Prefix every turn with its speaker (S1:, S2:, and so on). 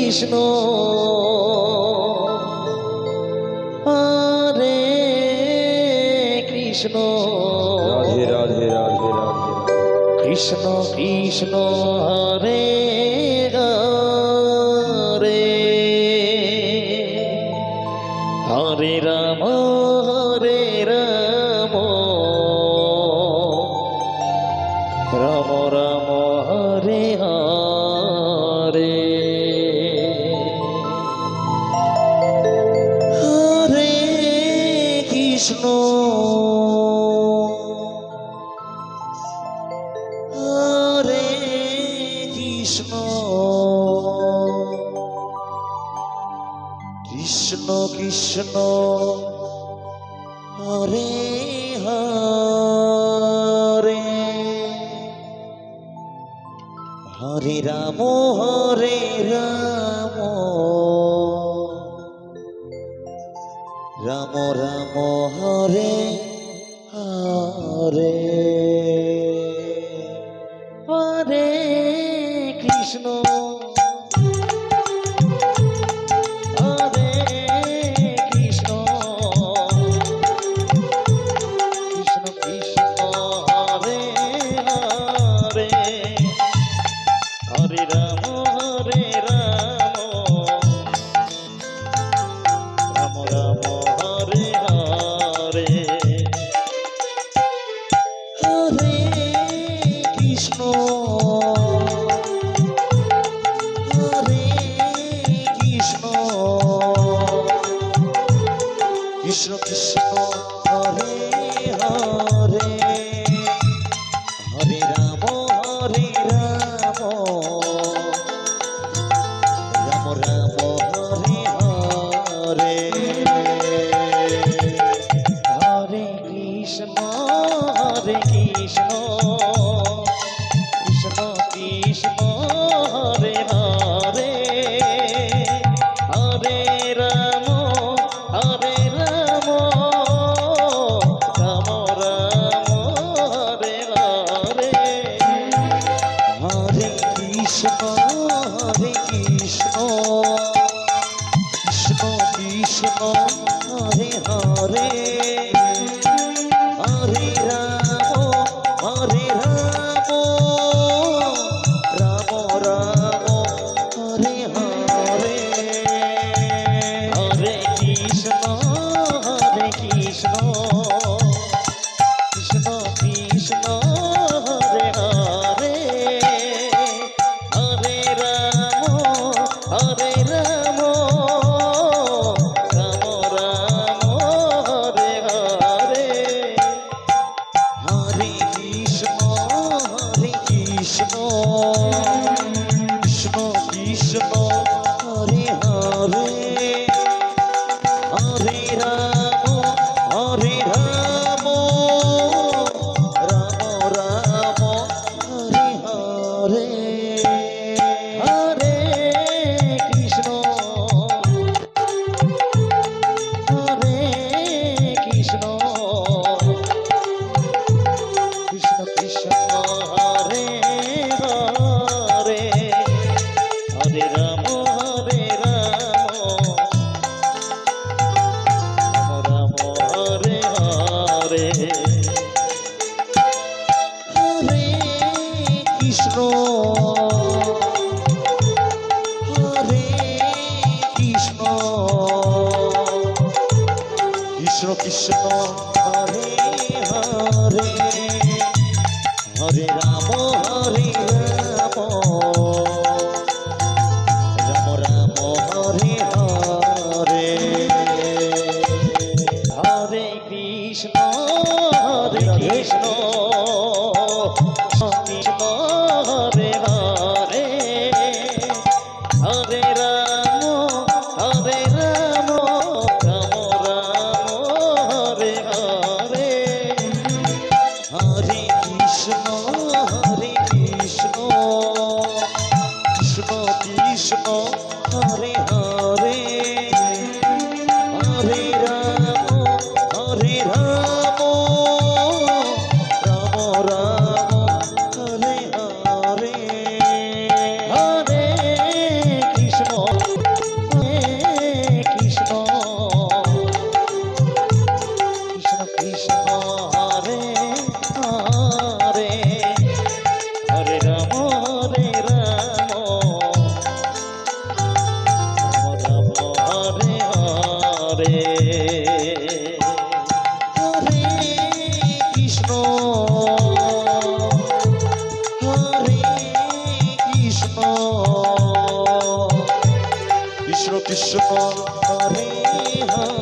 S1: Krishna Hare Krishna
S2: Radhe Radhe Radhe Radhe
S1: Krishna Krishna Hare Hare Hare Ram Ram Ram Hare Hare Hare Krishna Hare Krishna Krishna Krishna Hare Hare Hare Ram Ram Ram Hare Hare Hare Krishna Hare Krishna Krishna Krishna Hare Hare Hare Ram Ram Ram Hare Hare Hare Krishna Hare Krishna Krishna Krishna Hare Hare Hare Ram Ram Ram Hare Hare Hare Krishna Krishna Krishna Hare Hare Hare Ram Ram Ram Hare Hare Hare Krishna Krishna Krishna Hare Hare Hare Ram Ram Ram Hare Hare Hare Krishna Krishna Krishna Hare Hare Hare Ram Ram Ram Hare Hare Hare Krishna Krishna Krishna Hare Hare Hare Ram Ram Ram Hare Hare Hare Krishna Hare Krishna Krishna Krishna Hare Hare Hare Ram Ram Hare Hare Hare Krishna Hare Krishna Krishna Krishna Hare Hare Hare Ram Ram Ram Hare Hare Hare Krishna Krishna Krishna Hare Hare Hare Ram Ram Ram Hare Hare Hare Krishna Krishna Krishna Hare Hare Hare Ram Ram Hare Hare Hare Krishna Krishna Krishna Krishna Hare Hare